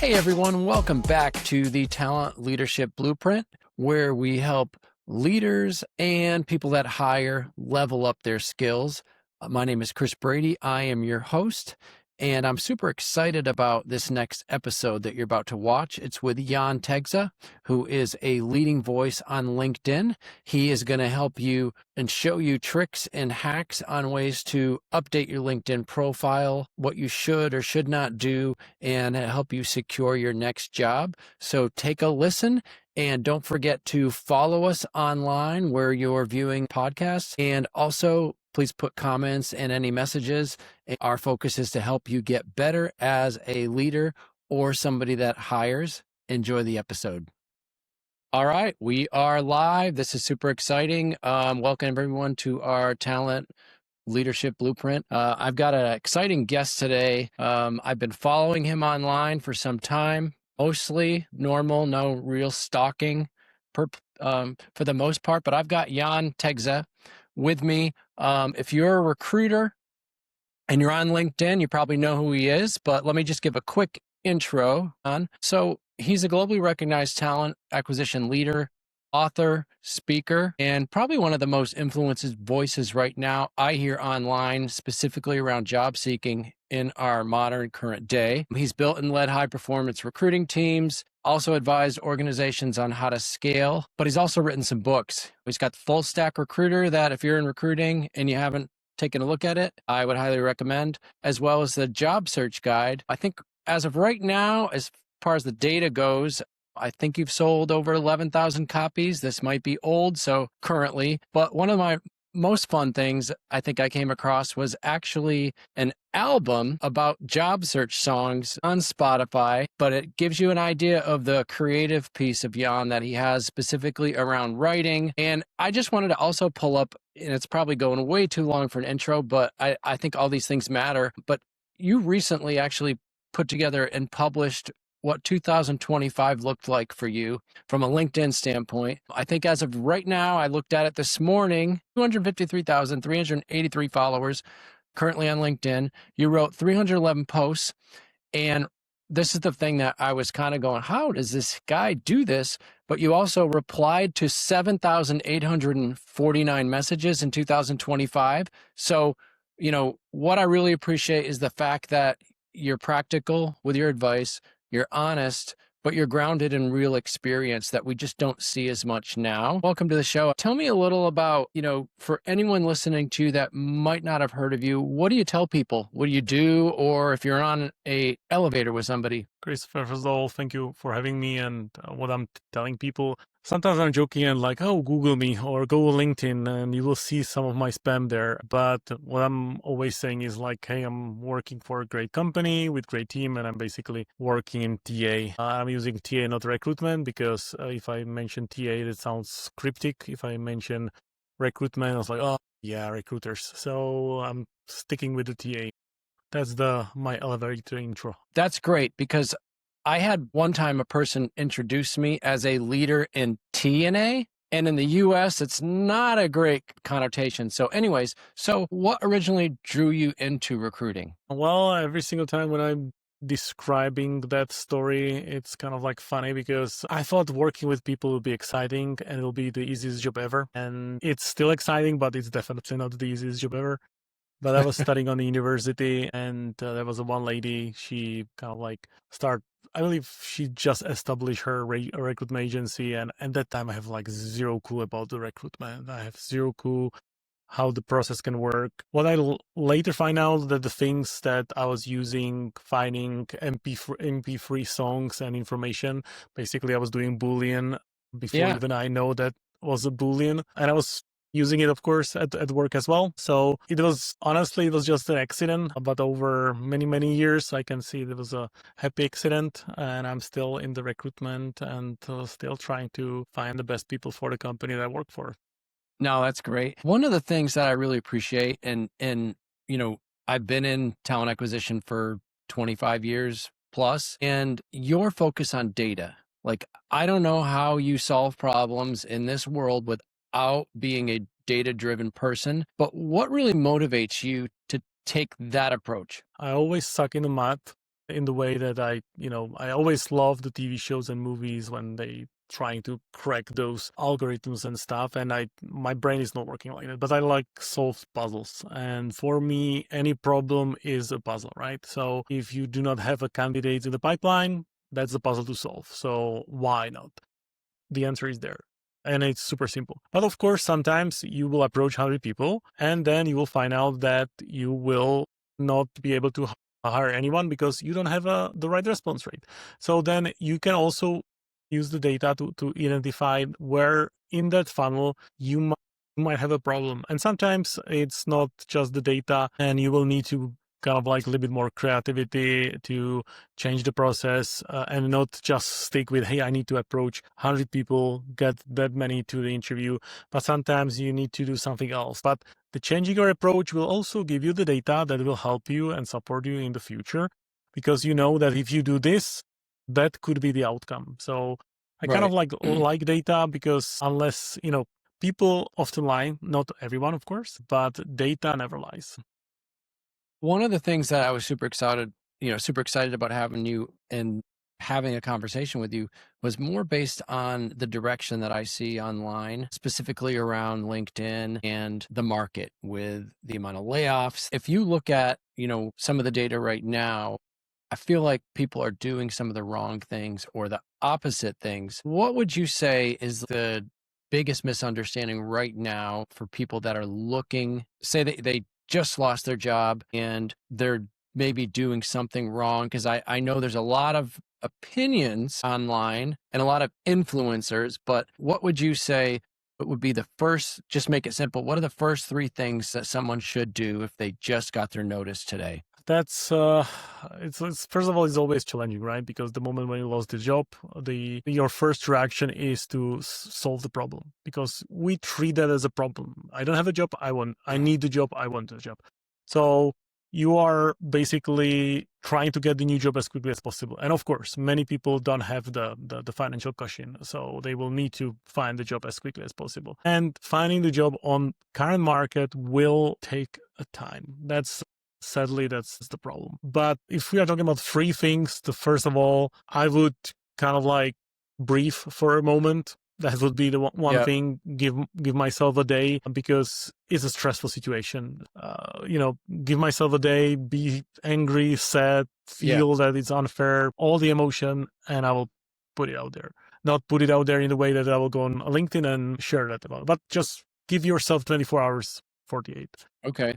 Hey everyone, welcome back to the Talent Leadership Blueprint, where we help leaders and people that hire level up their skills. My name is Chris Brady. I am your host, and I'm super excited about this next episode that you're about to watch. It's with Jan Tegze, who is a leading voice on LinkedIn. He is going to help you and show you tricks and hacks on ways to update your LinkedIn profile, what you should or should not do, and help you secure your next job. So take a listen. And don't forget to follow us online where you're viewing podcasts. And also, please put comments and any messages. Our focus is to help you get better as a leader or somebody that hires. Enjoy the episode. All right, we are live. This is super exciting. Welcome everyone to our Talent Leadership Blueprint. I've got an exciting guest today. I've been following him online for some time. Mostly normal, no real stalking for the most part, but I've got Jan Tegze with me. If you're a recruiter and you're on LinkedIn, you probably know who he is, but let me just give a quick intro on. So he's a globally recognized talent acquisition leader, author, speaker, and probably one of the most influential voices right now I hear online, specifically around job seeking in our modern current day. He's built and led high performance recruiting teams, also advised organizations on how to scale, but he's also written some books. He's got Full Stack Recruiter that if you're in recruiting and you haven't taken a look at it, I would highly recommend, as well as the Job Search Guide. I think as of right now, as far as the data goes, I think you've sold over 11,000 copies. This might be old, so currently, but one of my most fun things I think I came across was actually an album about job search songs on Spotify, but it gives you an idea of the creative piece of Jan that he has specifically around writing. And I just wanted to also pull up, and it's probably going way too long for an intro, but I think all these things matter. But you recently actually put together and published what 2025 looked like for you from a LinkedIn standpoint. I think as of right now, I looked at it this morning, 253,383 followers currently on LinkedIn. You wrote 311 posts. And this is the thing that I was kind of going, how does this guy do this? But you also replied to 7,849 messages in 2025. So, what I really appreciate is the fact that you're practical with your advice. You're honest, but you're grounded in real experience that we just don't see as much now. Welcome to the show. Tell me a little about, for anyone listening to you that might not have heard of you, what do you tell people? What do you do? Or if you're on a elevator with somebody? Chris, first of all, thank you for having me. And what I'm telling people, sometimes I'm joking and like, oh, Google me or go LinkedIn and you will see some of my spam there. But what I'm always saying is like, hey, I'm working for a great company with great team and I'm basically working in TA. I'm using TA, not recruitment, because if I mention TA, that sounds cryptic. If I mention recruitment, I was like, oh, yeah, recruiters. So I'm sticking with the TA. That's my elevator intro. That's great, because I had one time a person introduce me as a leader in TNA, and in the US, it's not a great connotation. So anyways, so what originally drew you into recruiting? Well, every single time when I'm describing that story, it's kind of like funny because I thought working with people would be exciting and it'll be the easiest job ever. And it's still exciting, but it's definitely not the easiest job ever. But I was studying on the university and there was one lady, she kind of like I believe she just established her recruitment agency. And at that time I have like zero clue about the recruitment. I have zero clue how the process can work. What I later find out that the things that I was using, finding MP3 songs and information, basically I was doing Boolean before even I know that was a Boolean. And I was using it, of course, at work as well. So it was just an accident, but over many, many years, I can see it was a happy accident and I'm still in the recruitment and still trying to find the best people for the company that I work for. No, that's great. One of the things that I really appreciate, and I've been in talent acquisition for 25 years plus, and your focus on data. Like, I don't know how you solve problems in this world without being a data-driven person, but what really motivates you to take that approach? I always suck in the math. in the way that I always love the TV shows and movies when they trying to crack those algorithms and stuff. And my brain is not working like that, but I like solve puzzles. And for me, any problem is a puzzle, right? So if you do not have a candidate in the pipeline, that's a puzzle to solve. So why not? The answer is there. And it's super simple. But of course, sometimes you will approach 100 people and then you will find out that you will not be able to hire anyone because you don't have the right response rate. So then you can also use the data to identify where in that funnel you might have a problem. And sometimes it's not just the data, and you will need to kind of like a little bit more creativity to change the process and not just stick with, hey, I need to approach 100 people, get that many to the interview. But sometimes you need to do something else. But the changing your approach will also give you the data that will help you and support you in the future, because you know that if you do this, that could be the outcome. So I kind of Right. like data, because unless, people often lie, not everyone, of course, but data never lies. One of the things that I was super excited about having you and having a conversation with you was more based on the direction that I see online, specifically around LinkedIn and the market with the amount of layoffs. If you look at, some of the data right now, I feel like people are doing some of the wrong things or the opposite things. What would you say is the biggest misunderstanding right now for people that are looking, say they just lost their job and they're maybe doing something wrong? Because I know there's a lot of opinions online and a lot of influencers, but what would you say would be the first, just make it simple, what are the first three things that someone should do if they just got their notice today? That's it's first of all, it's always challenging, right? Because the moment when you lost the job, your first reaction is to solve the problem, because we treat that as a problem. I don't have a job, I need the job, I want the job. So you are basically trying to get the new job as quickly as possible. And of course, many people don't have the financial cushion, so they will need to find the job as quickly as possible. And finding the job on current market will take a time. Sadly, that's the problem. But if we are talking about three things, the first of all, I would kind of like breathe for a moment. That would be the one Yeah. thing. Give myself a day, because it's a stressful situation. Give myself a day. Be angry, sad, Yeah. feel that it's unfair, all the emotion, and I will put it out there. Not put it out there in the way that I will go on LinkedIn and share that about, but just give yourself 24 hours, 48. Okay.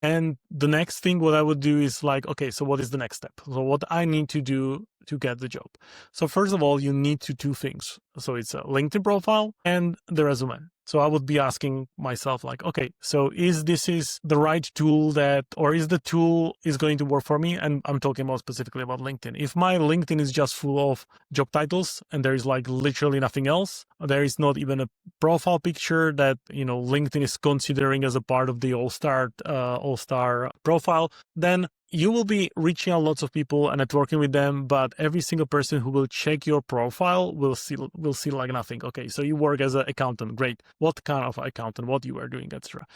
And the next thing, what I would do is like, okay, so what is the next step? So what I need to do to get the job. So first of all, you need to do things. So it's a LinkedIn profile and the resume. So I would be asking myself like, okay, so is the right tool or is the tool is going to work for me? And I'm talking about specifically about LinkedIn. If my LinkedIn is just full of job titles and there is like literally nothing else, there is not even a profile picture that, LinkedIn is considering as a part of the all-star profile, then you will be reaching out lots of people and networking with them, but every single person who will check your profile will see like nothing. Okay, so you work as an accountant, great. What kind of accountant? What you are doing, etc.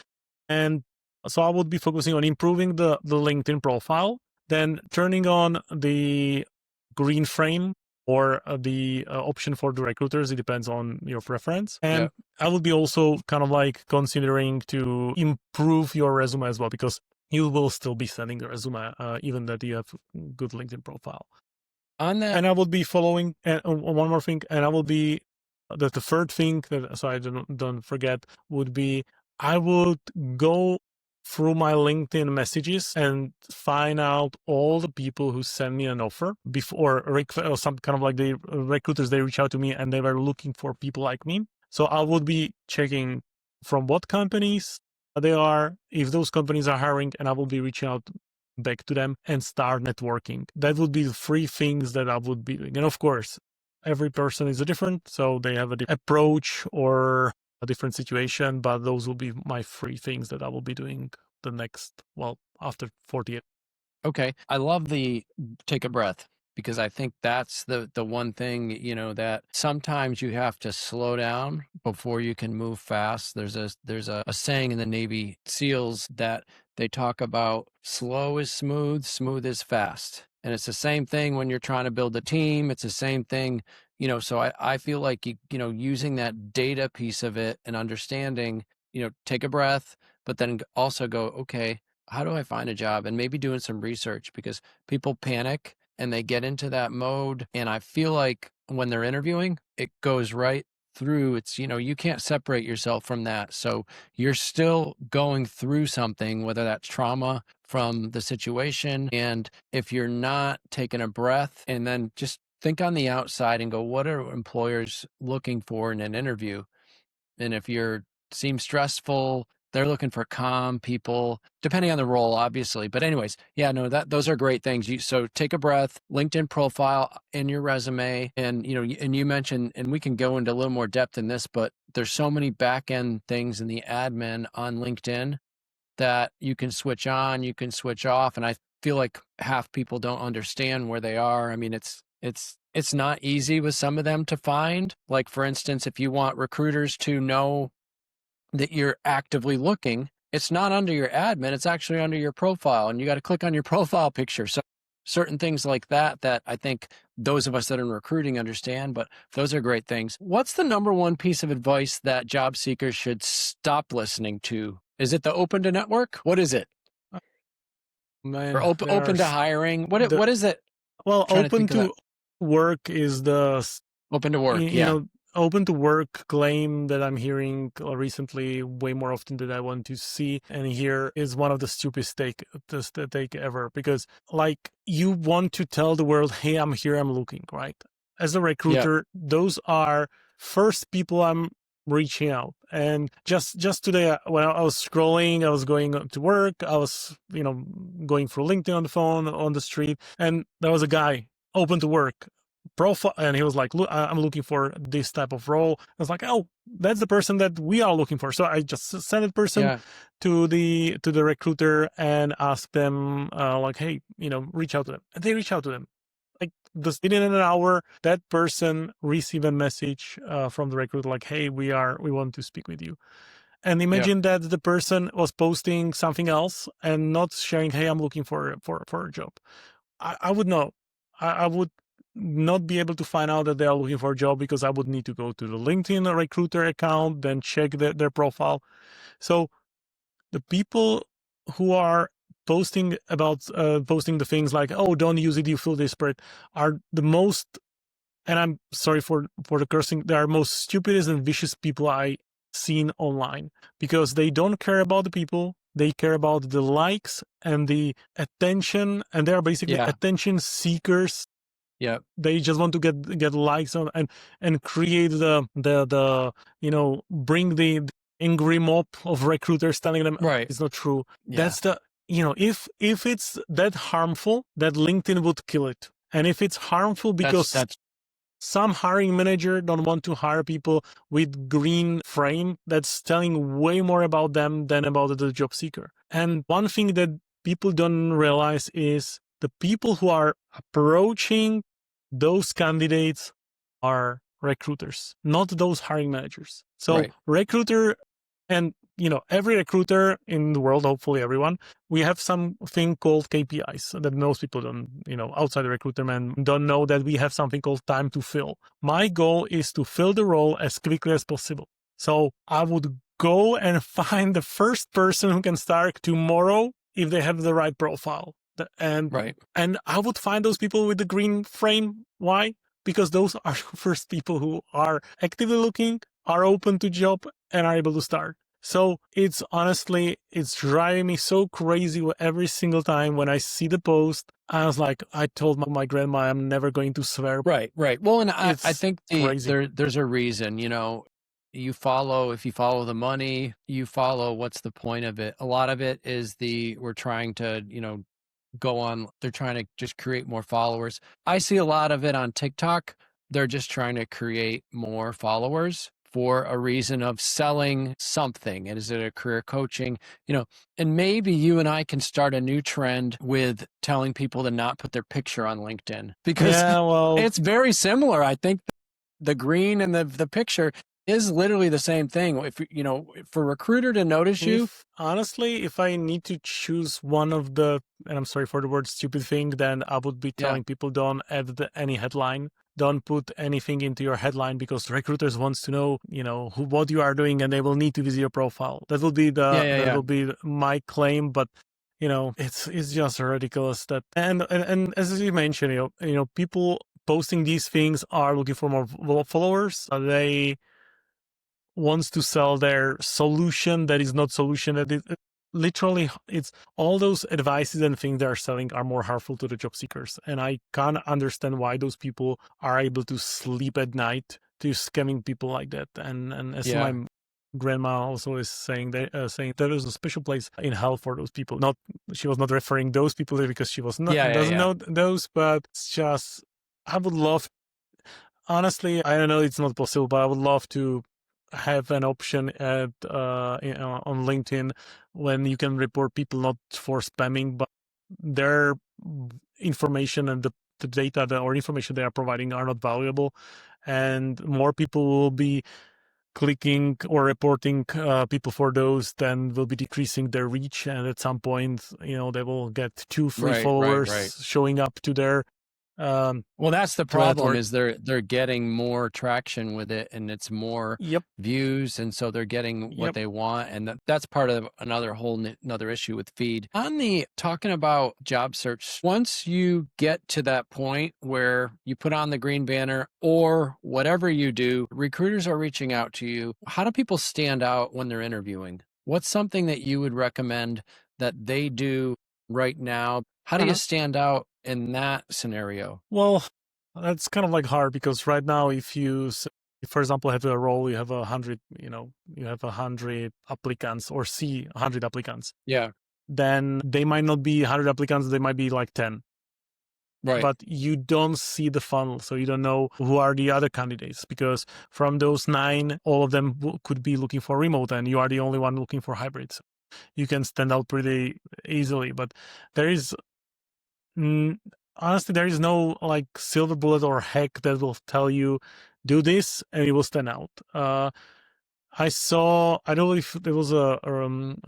And so I would be focusing on improving the LinkedIn profile, then turning on the green frame or the option for the recruiters. It depends on your preference. And Yeah. I would be also kind of like considering to improve your resume as well, because you will still be sending the resume, even that you have good LinkedIn profile. On that. And I will be following one more thing, and I will be the third thing that, so I don't forget, would be I would go through my LinkedIn messages and find out all the people who send me an offer before, or some kind of like the recruiters, they reach out to me and they were looking for people like me. So I would be checking from what companies they are, if those companies are hiring, and I will be reaching out back to them and start networking. That would be the three things that I would be doing. And of course, every person is different, so they have a different approach or a different situation, but those will be my three things that I will be doing after 48. Okay. I love the take a breath. because I think that's the one thing, that sometimes you have to slow down before you can move fast. There's a saying in the Navy SEALs that they talk about slow is smooth, smooth is fast. And it's the same thing when you're trying to build a team. It's the same thing, so I feel like, using that data piece of it and understanding, take a breath, but then also go, okay, how do I find a job? And maybe doing some research, because people panic and they get into that mode. And I feel like when they're interviewing, it goes right through. It's, you can't separate yourself from that. So you're still going through something, whether that's trauma from the situation. And if you're not taking a breath and then just think on the outside and go, what are employers looking for in an interview? And if you're seems stressful, they're looking for calm people, depending on the role, obviously. But anyways, yeah, no, those are great things. So take a breath, LinkedIn profile in your resume. And, and you mentioned, and we can go into a little more depth in this, but there's so many back end things in the admin on LinkedIn that you can switch on, you can switch off. And I feel like half people don't understand where they are. I mean, it's not easy with some of them to find. Like, for instance, if you want recruiters to know that you're actively looking, it's not under your admin, it's actually under your profile, and you got to click on your profile picture. So certain things like that I think those of us that are in recruiting understand, but those are great things. What's the number one piece of advice that job seekers should stop listening to? Is it the open to network? What is it? Man, Or open to hiring? the What is it? well, Trying to open think of that. to work is Open to work. you Yeah. know, open to work claim that I'm hearing recently way more often than I want to see and hear is one of the stupidest take ever, because like, you want to tell the world, hey, I'm here, I'm looking, right? As a recruiter, those are first people I'm reaching out. And just today, when I was scrolling, I was going to work, I was going through LinkedIn on the phone, on the street, and there was a guy open to work profile, and he was like, look, I'm looking for this type of role. I was like, oh, that's the person that we are looking for. So I just sent that person to the recruiter and asked them like, hey, reach out to them. And they reach out to them. Like, within an hour, that person received a message from the recruiter like, hey, we want to speak with you. And imagine that the person was posting something else and not sharing, hey, I'm looking for a job. I would know. I would not be able to find out that they are looking for a job, because I would need to go to the LinkedIn recruiter account, then check their profile. So the people who are posting the things like, oh, don't use it, you feel desperate, are the most, and I'm sorry for the cursing, they are most stupidest and vicious people I seen online, because they don't care about the people. They care about the likes and the attention, and they are basically attention seekers. Yeah. They just want to get likes on and create the bring the angry mob of recruiters telling them it's not true. That's the if it's that harmful, that LinkedIn would kill it. And if it's harmful because that's some hiring manager don't want to hire people with green frame, that's telling way more about them than about the job seeker. And one thing that people don't realize is the people who are approaching those candidates are recruiters, not those hiring managers. So recruiter, and every recruiter in the world, hopefully everyone, we have something called KPIs that most people don't, outside the recruitment don't know, that we have something called time to fill. My goal is to fill the role as quickly as possible. So I would go and find the first person who can start tomorrow if they have the right profile. And I would find those people with the green frame. Why? Because those are the first people who are actively looking, are open to job, and are able to start. So it's driving me so crazy every single time when I see the post. I was like, I told my grandma I'm never going to swear. Right. Well, and I think there's a reason, if you follow the money, you follow, what's the point of it? A lot of it is we're trying to, go on, they're trying to just create more followers. I see a lot of it on TikTok. They're just trying to create more followers for a reason of selling something? And is it a career coaching? And maybe you and I can start a new trend with telling people to not put their picture on LinkedIn, because Yeah, well, it's very similar. I think the green and the picture is literally the same thing. If for a recruiter to notice you, honestly, if I need to choose one of the, and I'm sorry for the word stupid thing, then I would be telling people don't add any headline. Don't put anything into your headline, because recruiters wants to know, what you are doing, and they will need to visit your profile. That will be will be my claim, but it's just ridiculous that, and as you mentioned, people posting these things are looking for more followers. They wants to sell their solution that is not solution. That literally, it's all those advices and things they are selling are more harmful to the job seekers. And I can't understand why those people are able to sleep at night to scamming people like that. And as my grandma also is saying there is a special place in hell for those people. Not, she was not referring those people because she was not doesn't know those, but it's just, I would love, honestly, I don't know, it's not possible, but I would love to have an option at on LinkedIn when you can report people not for spamming, but their information and the data or information they are providing are not valuable, and more people will be clicking or reporting people for those, then will be decreasing their reach, and at some point, they will get 2-3 followers showing up to their well, that's the problem, is they're getting more traction with it, and it's more views, and so they're getting what they want, and that's part of another issue with feed. On the talking about job search, once you get to that point where you put on the green banner or whatever you do, recruiters are reaching out to you. How do people stand out when they're interviewing? What's something that you would recommend that they do right now? How do you stand out in that scenario? Well, that's kind of like hard, because right now, if you, for example, have a role, you have 100, you have 100 applicants, or see 100 applicants. Yeah. Then they might not be 100 applicants, they might be like 10. Right. But you don't see the funnel, so you don't know who are the other candidates, because from those 9, all of them could be looking for remote, and you are the only one looking for hybrids. You can stand out pretty easily, but there is, honestly, there is no like silver bullet or hack that will tell you do this and it will stand out. I don't know if there was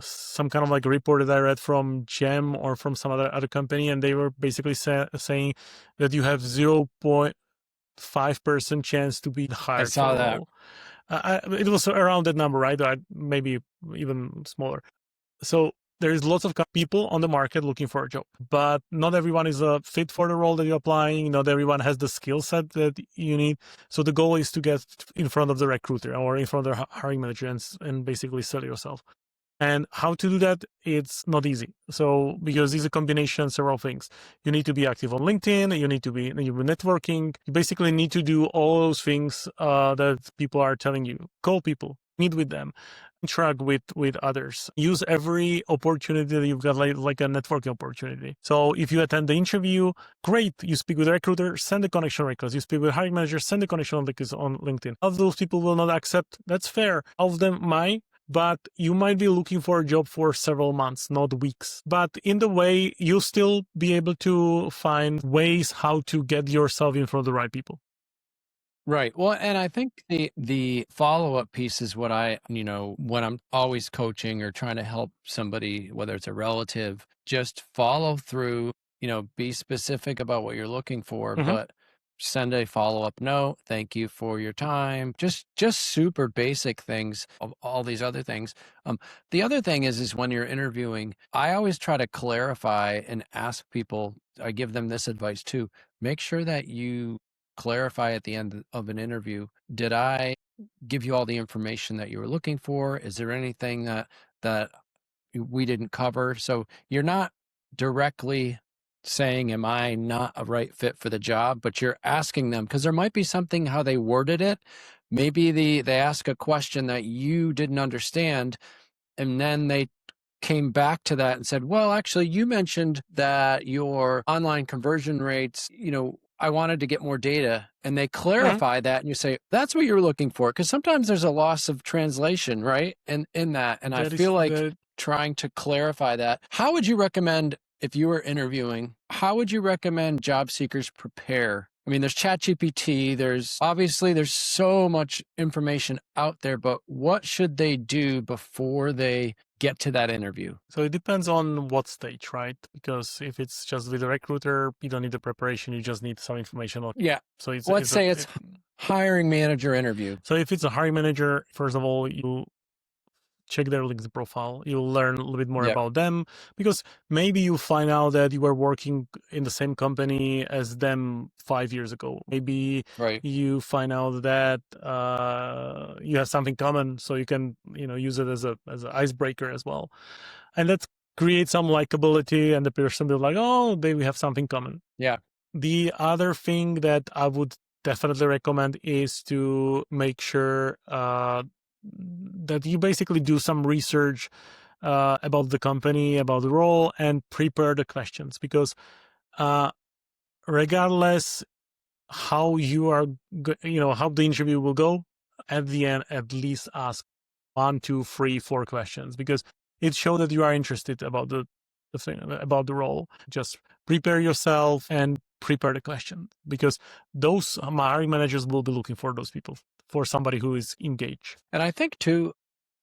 some kind of like report that I read from Gem or from some other company, and they were basically saying that you have 0.5% chance to be hired. I saw that. It was around that number, right? Maybe even smaller. So there's lots of people on the market looking for a job, but not everyone is a fit for the role that you're applying. Not everyone has the skill set that you need. So the goal is to get in front of the recruiter or in front of the hiring manager and basically sell yourself. And how to do that, it's not easy. So because it's a combination of several things. You need to be active on LinkedIn, you need to be networking. You basically need to do all those things that people are telling you. Call people, meet with them, interact with others. Use every opportunity that you've got, like a networking opportunity. So if you attend the interview, great. You speak with a recruiter, send a connection request. You speak with a hiring manager, send a connection request on LinkedIn. Of those people will not accept, that's fair. Of them might, but you might be looking for a job for several months, not weeks. But in the way, you'll still be able to find ways how to get yourself in front of the right people. Right. Well, and I think the follow-up piece is what when I'm always coaching or trying to help somebody, whether it's a relative, just follow through, be specific about what you're looking for, but send a follow-up note. Thank you for your time. Just super basic things of all these other things. The other thing is when you're interviewing, I always try to clarify and ask people, I give them this advice too, make sure that you clarify at the end of an interview, did I give you all the information that you were looking for? Is there anything that we didn't cover? So you're not directly saying, am I not a right fit for the job? But you're asking them, because there might be something how they worded it. Maybe they ask a question that you didn't understand, and then they came back to that and said, well, actually, you mentioned that your online conversion rates, I wanted to get more data, and they Mhm. clarify that, and you say, that's what you're looking for. Because sometimes there's a loss of translation, right? In that. And I That is feel like that. trying to clarify that. How would you recommend, if you were interviewing, how would you recommend job seekers prepare? I mean, there's ChatGPT, there's so much information out there, but what should they do before they get to that interview? So it depends on what stage, right? Because if it's just with a recruiter, you don't need the preparation. You just need some information. Yeah. So Let's say it's hiring manager interview. So if it's a hiring manager, first of all, you check their LinkedIn profile. You'll learn a little bit more Yep. about them, because maybe you find out that you were working in the same company as them 5 years ago. Maybe Right. you find out that you have something common, so you can use it as an icebreaker as well, and that creates some likability, and the person will be like, oh, we have something common. Yeah. The other thing that I would definitely recommend is to make sure that you basically do some research about the company, about the role, and prepare the questions, because regardless how how the interview will go, at the end, at least ask 1, 2, 3, 4 questions, because it shows that you are interested about the thing, about the role. Just prepare yourself and prepare the question, because those hiring managers will be looking for those people, for somebody who is engaged. And I think too,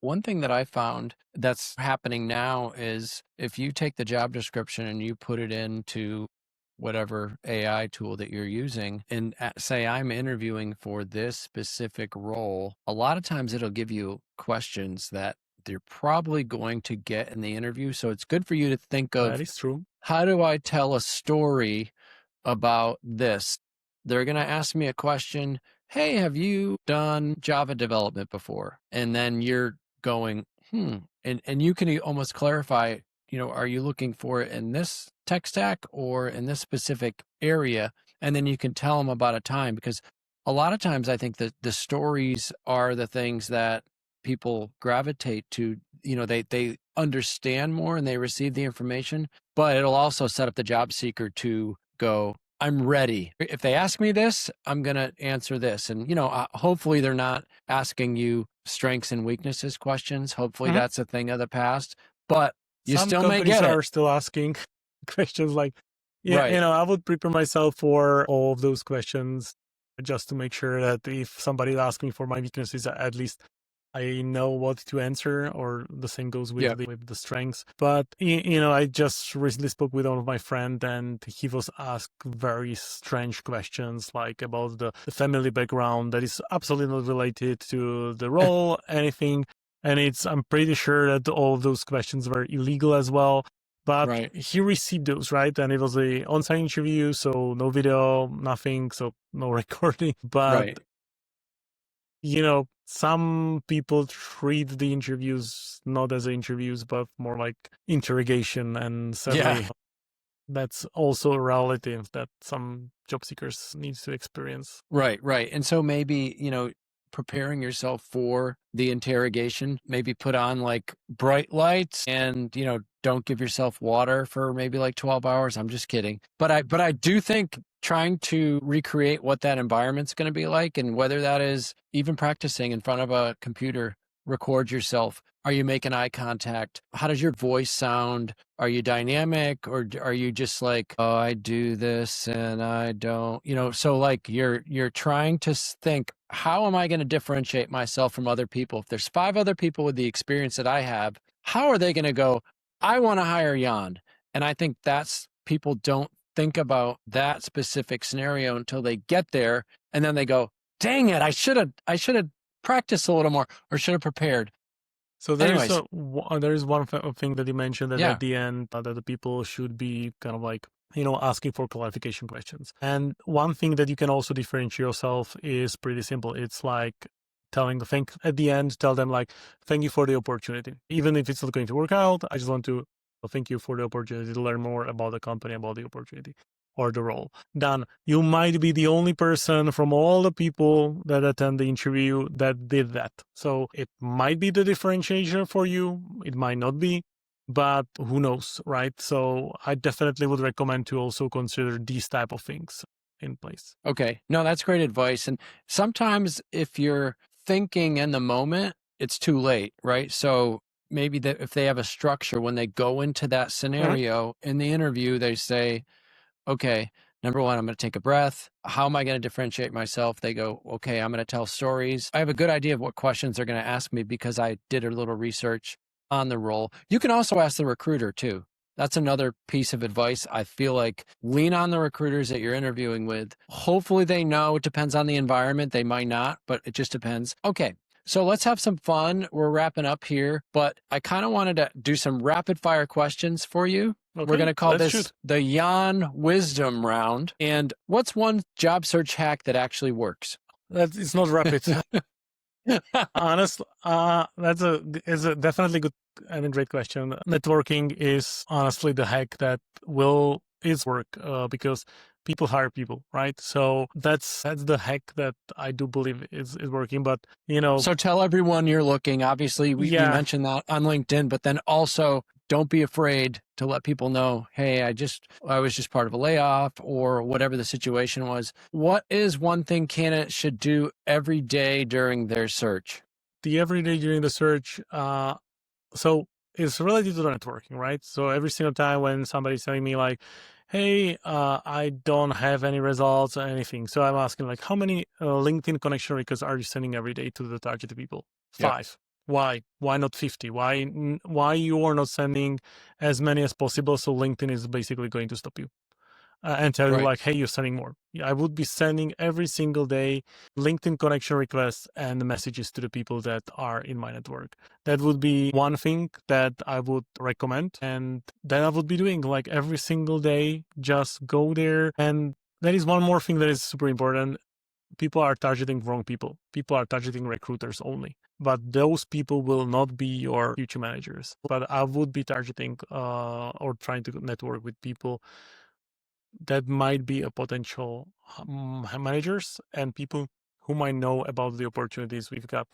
one thing that I found that's happening now is if you take the job description and you put it into whatever AI tool that you're using and say, I'm interviewing for this specific role, a lot of times it'll give you questions that they're probably going to get in the interview. So it's good for you to think of, That is true. how do I tell a story about this? They're going to ask me a question. Hey, have you done Java development before? And then you're going, and you can almost clarify, are you looking for it in this tech stack or in this specific area? And then you can tell them about a time, because a lot of times I think that the stories are the things that people gravitate to. They understand more and they receive the information, but it'll also set up the job seeker to go, I'm ready. If they ask me this, I'm going to answer this. And, hopefully they're not asking you strengths and weaknesses questions. Hopefully that's a thing of the past, but you Some still may companies get are it. still asking questions like, Right. I would prepare myself for all of those questions, just to make sure that if somebody asks me for my weaknesses, at least I know what to answer, or the same goes with the strengths. But I just recently spoke with one of my friends, and he was asked very strange questions, like about the family background that is absolutely not related to the role, anything. And I'm pretty sure that all of those questions were illegal as well. But he received those, right? And it was a on-site interview, so no video, nothing, so no recording. But some people treat the interviews not as interviews, but more like interrogation. And sadly, that's also a reality that some job seekers need to experience. Right. And so maybe, preparing yourself for the interrogation, maybe put on like bright lights and, don't give yourself water for maybe like 12 hours. I'm just kidding. But I do think trying to recreate what that environment's going to be like, and whether that is even practicing in front of a computer, record yourself. Are you making eye contact? How does your voice sound? Are you dynamic, or are you just like, oh, I do this and I don't, so like you're trying to think, how am I going to differentiate myself from other people? If there's 5 other people with the experience that I have, how are they going to go, I want to hire Jan? And I think people don't think about that specific scenario until they get there. And then they go, dang it, I should have practiced a little more, or should have prepared. So there is one thing that you mentioned, that at the end, that the people should be kind of like, asking for clarification questions. And one thing that you can also differentiate yourself is pretty simple. It's like telling at the end, tell them like, thank you for the opportunity. Even if it's not going to work out, I just want to thank you for the opportunity to learn more about the company, about the opportunity or the role. Then you might be the only person from all the people that attend the interview that did that. So it might be the differentiator for you. It might not be, but who knows, right? So I definitely would recommend to also consider these type of things. in place. Okay. No, that's great advice. And sometimes if you're thinking in the moment, it's too late, right? So maybe that if they have a structure when they go into that Mhm. scenario in the interview, they say, okay, number one, I'm going to take a breath. How am I going to differentiate myself? They go, okay, I'm going to tell stories. I have a good idea of what questions they're going to ask me because I did a little research on the role. You can also ask the recruiter too. That's another piece of advice. I feel like lean on the recruiters that you're interviewing with. Hopefully they know. It depends on the environment. They might not, but it just depends. Okay. So let's have some fun. We're wrapping up here, but I kind of wanted to do some rapid fire questions for you. We're going Okay, to call let's this shoot. the Jan Wisdom Round. And what's one job search hack that actually works? That it's not rapid. Honestly, that's a is a definitely good and a great question. Networking is honestly the hack that will is work because people hire people, right? So that's the hack that I do believe is working. But So tell everyone you're looking. Obviously, we yeah, mentioned that on LinkedIn, but then also don't be afraid to let people know, hey, I was just part of a layoff or whatever the situation was. What is one thing candidates should do every day during their search? the everyday during the search. So it's related to the networking, right? So every single time when somebody's telling me like, hey, I don't have any results or anything, so I'm asking like, how many LinkedIn connection requests are you sending every day to the targeted people? Yep. 5. Why not 50? Why you are not sending as many as possible? So LinkedIn is basically going to stop you and tell you Right. like, hey, you're sending more. Yeah, I would be sending every single day LinkedIn connection requests and messages to the people that are in my network. That would be one thing that I would recommend. And then I would be doing like every single day, just go there. And there is one more thing that is super important. People are targeting wrong people. People are targeting recruiters only. But those people will not be your future managers. But I would be targeting or trying to network with people that might be a potential managers and people who might know about the opportunities we've got.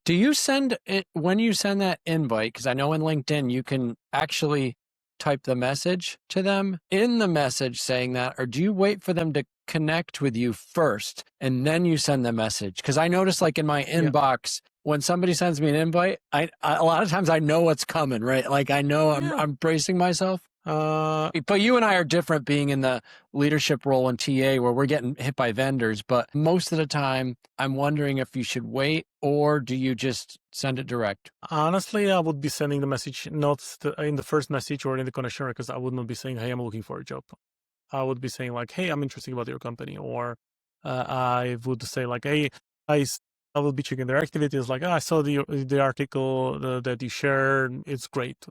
Do you send it when you send that invite? Because I know in LinkedIn you can actually type the message to them in the message saying that, or do you wait for them to connect with you first and then you send the message? Because I notice like in my Yeah. inbox, when somebody sends me an invite, I a lot of times I know what's coming, right? Like I know Yeah. I'm bracing myself. But you and I are different being in the leadership role in TA where we're getting hit by vendors. But most of the time, I'm wondering if you should wait or do you just send it direct? Honestly, I would be sending the message not in the first message or in the connection because I would not be saying, "Hey, I'm looking for a job." I would be saying like, "Hey, I'm interested about your company," or I would say like, "Hey, I." I will be checking their activities. Like, I saw the article that you shared. It's great.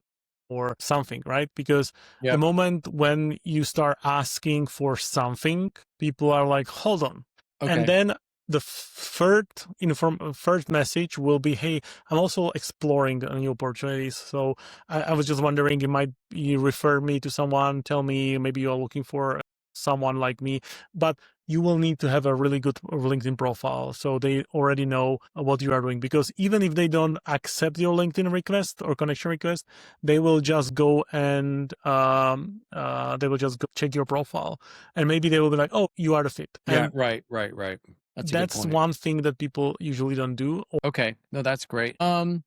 Or something, right? Because the Yep. moment when you start asking for something, people are like, hold on. And Okay. then the first message will be, hey, I'm also exploring new opportunities. So I was just wondering, you refer me to someone, tell me maybe you're looking for someone like me, but you will need to have a really good LinkedIn profile so they already know what you are doing. Because even if they don't accept your LinkedIn request or connection request, they will just go and check your profile, and maybe they will be like, "Oh, you are the fit." Yeah. And Right. That's a good that's point. one thing that people usually don't do. Okay. No, that's great. All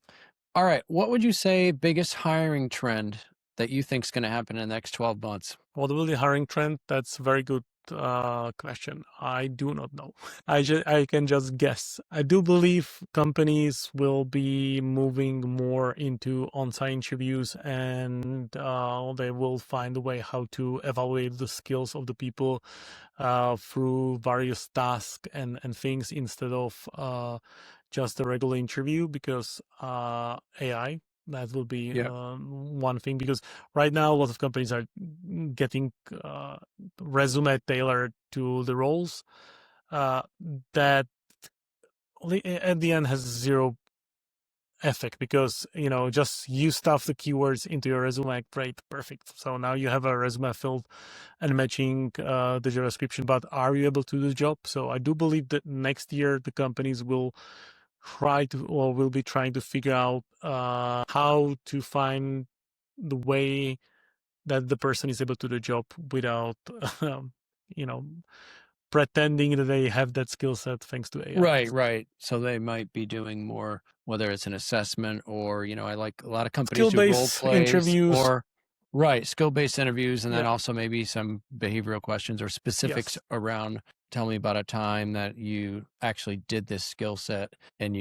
right. What would you say biggest hiring trend that you think is going to happen in the next 12 months? What will the hiring trend? That's a very good question. I do not know. I can just guess. I do believe companies will be moving more into on-site interviews, and they will find a way how to evaluate the skills of the people through various tasks and things instead of just a regular interview, because AI, that will be Yeah. one thing. Because right now a lot of companies are getting resume tailored to the roles that at the end has zero effect, because just you stuff the keywords into your resume, great, perfect, so now you have a resume filled and matching the job description, but are you able to do the job? So I do believe that next year the companies will will be trying to figure out how to find the way that the person is able to do the job without you know pretending that they have that skill set thanks to AI. Right. So they might be doing more, whether it's an assessment or, I like a lot of companies do role Skill-based plays interviews. or, right, skill-based interviews, and then Yeah. also maybe some behavioral questions or specifics Yes. around, tell me about a time that you actually did this skill set. And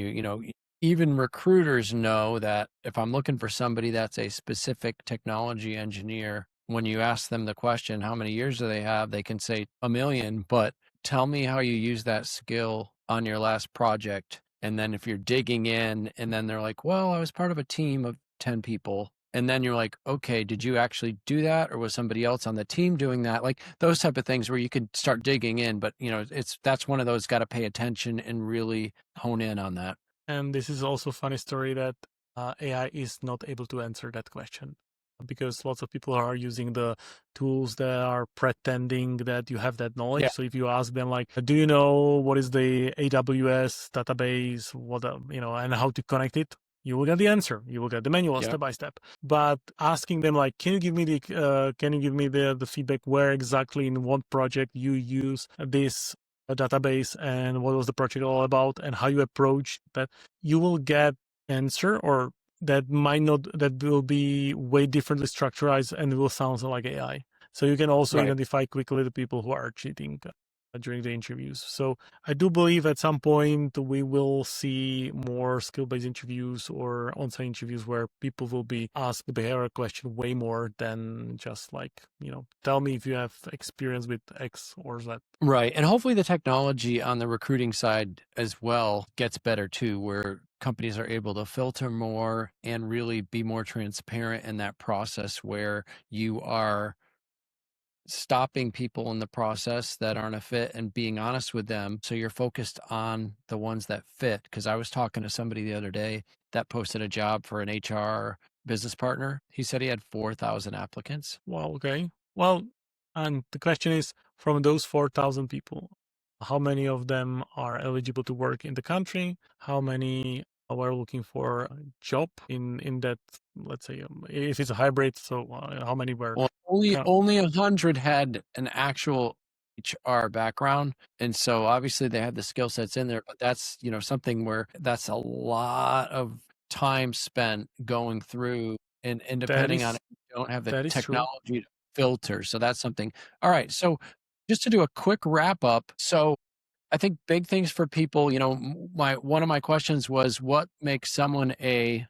even recruiters know that if I'm looking for somebody that's a specific technology engineer, when you ask them the question, how many years do they have? They can say a million, but tell me how you use that skill on your last project. And then if you're digging in and then they're like, well, I was part of a team of 10 people. And then you're like, okay, did you actually do that? Or was somebody else on the team doing that? Like those type of things where you could start digging in, but that's one of those got to pay attention and really hone in on that. And this is also a funny story that AI is not able to answer that question because lots of people are using the tools that are pretending that you have that knowledge. Yeah. So if you ask them like, do you know what is the AWS database, and how to connect it? You will get the answer. You will get the manual step by step. But asking them like, can you give me the feedback where exactly in what project you use this database and what was the project all about and how you approach that, you will get answer or that will be way differently structured and it will sound like AI. So you can also identify quickly the people who are cheating during the interviews. So I do believe at some point we will see more skill-based interviews or on-site interviews where people will be asked the behavioral question way more than just like, tell me if you have experience with X or Z. Right. And hopefully the technology on the recruiting side as well gets better too, where companies are able to filter more and really be more transparent in that process where you are stopping people in the process that aren't a fit and being honest with them. So you're focused on the ones that fit. Because I was talking to somebody the other day that posted a job for an HR business partner. He said he had 4,000 applicants. Wow. Okay. Well, and the question is, from those 4,000 people, how many of them are eligible to work in the country? How many were looking for a job in that, let's say, if it's a hybrid, so how many were? Well, only 100 had an actual HR background, and so obviously they had the skill sets in there. But that's something where that's a lot of time spent going through, and depending on if you don't have the technology to filter. So that's something. All right, so just to do a quick wrap up. So I think big things for people. One of my questions was, what makes someone a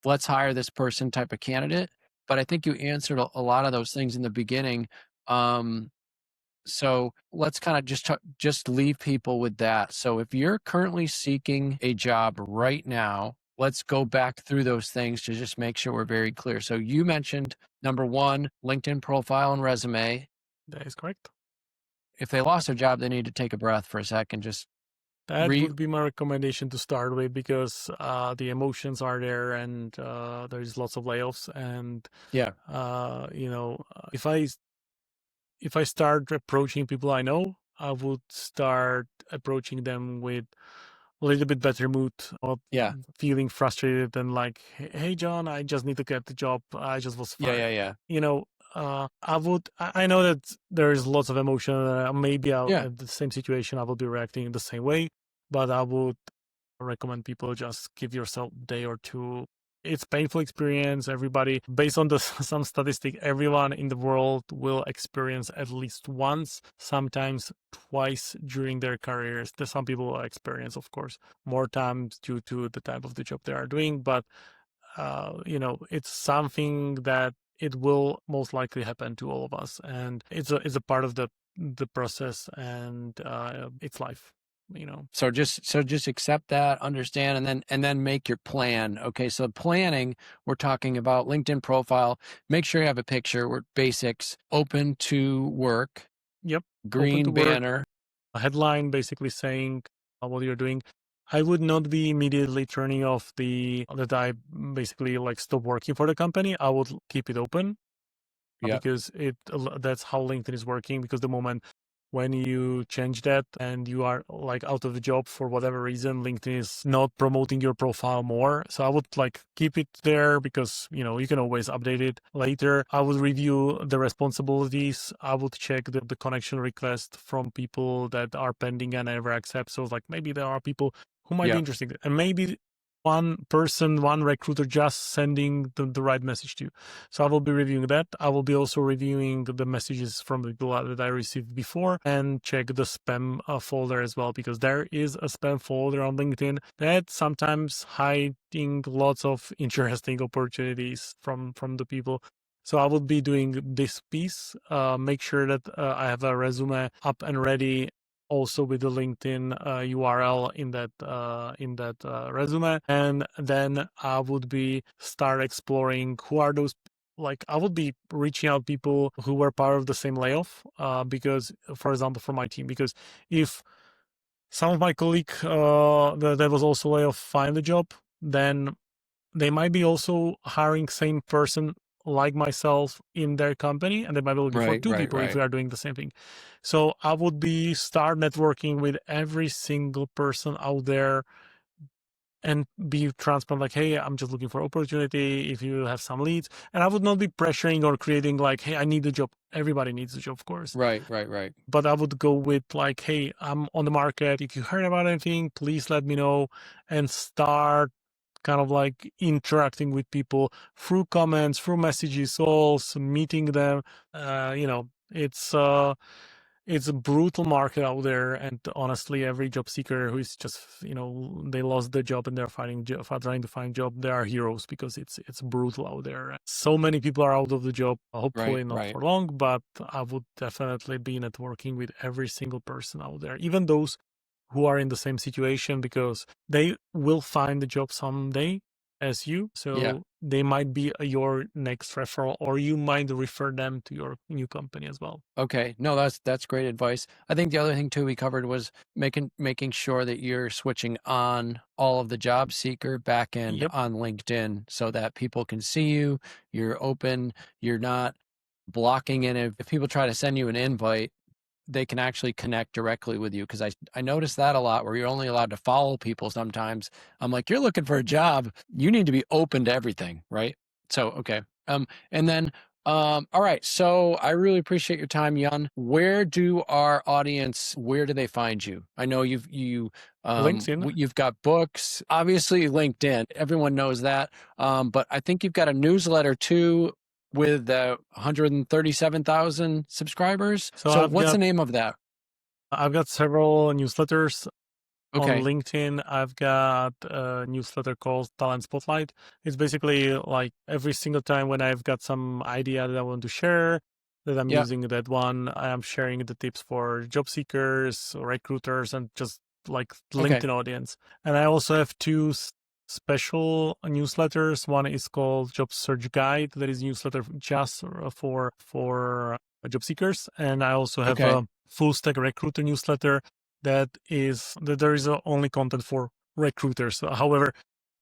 let's hire this person type of candidate? But I think you answered a lot of those things in the beginning. So let's kind of just leave people with that. So if you're currently seeking a job right now, let's go back through those things to just make sure we're very clear. So you mentioned number one, LinkedIn profile and resume. That is correct. If they lost their job, they need to take a breath for a second. That would be my recommendation to start with because the emotions are there and there's lots of layoffs. And if I start approaching people I know, I would start approaching them with a little bit better mood of feeling frustrated and like, hey, John, I just need to get the job. I just was fired. I know that there is lots of emotion. Maybe at the same situation, I will be reacting the same way, but I would recommend people just give yourself a day or two. It's painful experience. Everybody, based on some statistic, everyone in the world will experience at least once, sometimes twice during their careers. There's some people will experience, of course, more times due to the type of the job they are doing. But it's something that it will most likely happen to all of us, and it's a part of the process, and it's life. So just accept that, understand, and then make your plan. Okay. So planning, we're talking about LinkedIn profile. Make sure you have a picture with basics, open to work. Yep. Green banner. A headline basically saying what you're doing. I would not be immediately turning off that I basically like stop working for the company. I would keep it open because that's how LinkedIn is working, because the moment when you change that and you are like out of the job for whatever reason, LinkedIn is not promoting your profile more. So I would like keep it there because, you know, you can always update it later. I would review the responsibilities. I would check the connection request from people that are pending and never accept. So like maybe there are people who might be Yeah. interested, and maybe one person, one recruiter just sending the right message to you. So I will be reviewing that. I will be also reviewing the messages from the people that I received before and check the spam folder as well, because there is a spam folder on LinkedIn that sometimes hiding lots of interesting opportunities from the people. So I will be doing this piece, make sure that I have a resume up and ready, also with the LinkedIn URL in that resume, and then I would be start exploring who are those. Like I would be reaching out people who were part of the same layoff, because, for example, for my team, because if some of my colleague that was also layoff find a job, then they might be also hiring same person like myself in their company, and they might be looking for two people if we are doing the same thing. So I would be start networking with every single person out there and be transparent, like, hey, I'm just looking for opportunity if you have some leads. And I would not be pressuring or creating like, hey, I need a job. Everybody needs a job, of course. Right. But I would go with like, hey, I'm on the market. If you heard about anything, please let me know, and start kind of like interacting with people through comments, through messages, calls, meeting them. You know, it's a brutal market out there, and honestly, every job seeker who is just, you know, they lost their job and they're trying to find job, they are heroes, because it's brutal out there. So many people are out of the job. Hopefully not for long, but I would definitely be networking with every single person out there, even those who are in the same situation, because they will find a job someday as you. So they might be your next referral, or you might refer them to your new company as well. Okay. No, that's great advice. I think the other thing too we covered was making sure that you're switching on all of the job seeker backend on LinkedIn so that people can see you. You're open. You're not blocking in. If people try to send you an invite, they can actually connect directly with you, because I noticed that a lot, where you're only allowed to follow people sometimes. I'm like, you're looking for a job, you need to be open to everything, right? So okay. And then all right, so I really appreciate your time, Jan. Where do they find you? I know LinkedIn. you've got books, obviously LinkedIn, everyone knows that, but I think you've got a newsletter too, with 137,000 subscribers. So what's the name of that? I've got several newsletters. Okay. On LinkedIn, I've got a newsletter called Talent Spotlight. It's basically like every single time when I've got some idea that I want to share, that I'm using that one, I am sharing the tips for job seekers, recruiters, and just like LinkedIn audience. And I also have two special newsletters. One is called Job Search Guide, that is newsletter just for job seekers, and I also have a full stack recruiter newsletter that there is only content for recruiters. However,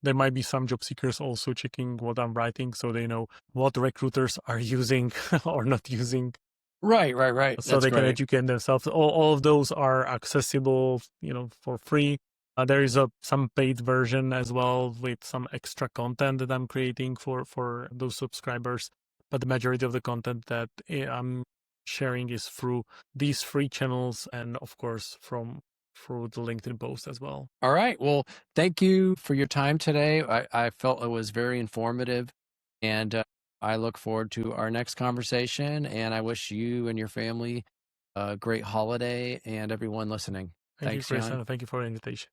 there might be some job seekers also checking what I'm writing, so they know what recruiters are using or not using. Right. So they can educate themselves. All of those are accessible, you know, for free. There is some paid version as well with some extra content that I'm creating for those subscribers. But the majority of the content that I'm sharing is through these free channels, and of course through the LinkedIn post as well. All right. Well, thank you for your time today. I felt it was very informative, and I look forward to our next conversation, and I wish you and your family a great holiday, and everyone listening. Thank Thanks, you, Chris, Jan. and thank you for the invitation.